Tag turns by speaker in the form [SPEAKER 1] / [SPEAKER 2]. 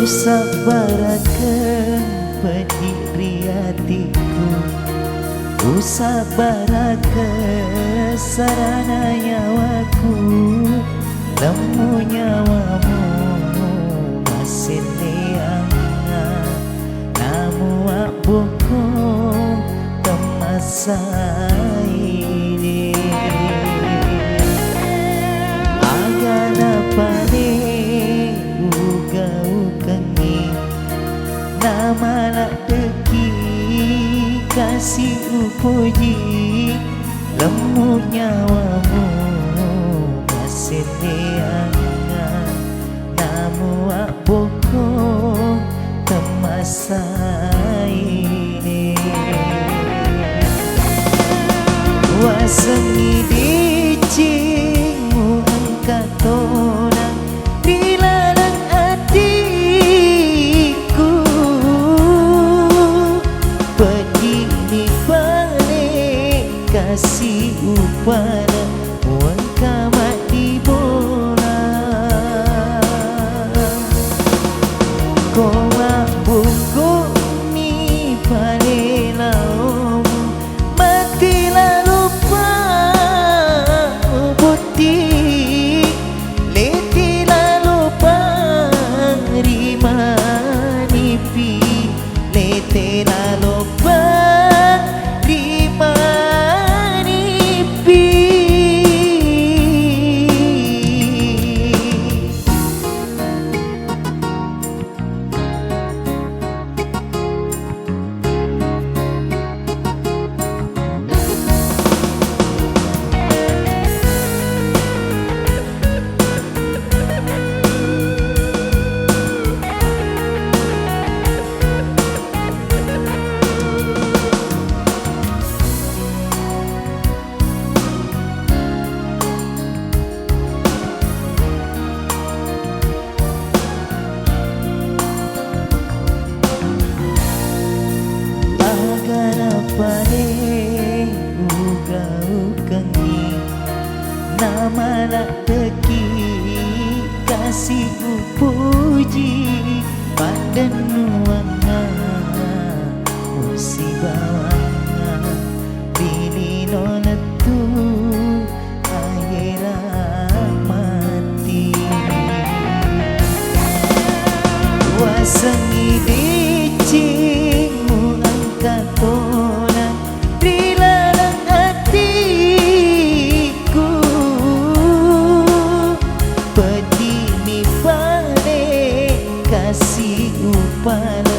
[SPEAKER 1] sabarakan pediri hatiku, ku sabarakan sarana nyawaku, lemu nyawamu masih liang, namu abukum temasa ini agana pane malah deki kasih upuji, lemu nyawamu masih liangan, namu aboko temasa ini wasengi dicingmu angkat tona dilarang hatiku, pedini balik kasih upana wangka mati bola, kau buku ni balik lau mati lalu putih leti lalu pangrima nipi leti lalu nama nak teki kasih puji pada nuanga musibah bini noletu akhirat mati wasangi dicingmu angkat tona dilarang hatiku, pedini balik kasih upana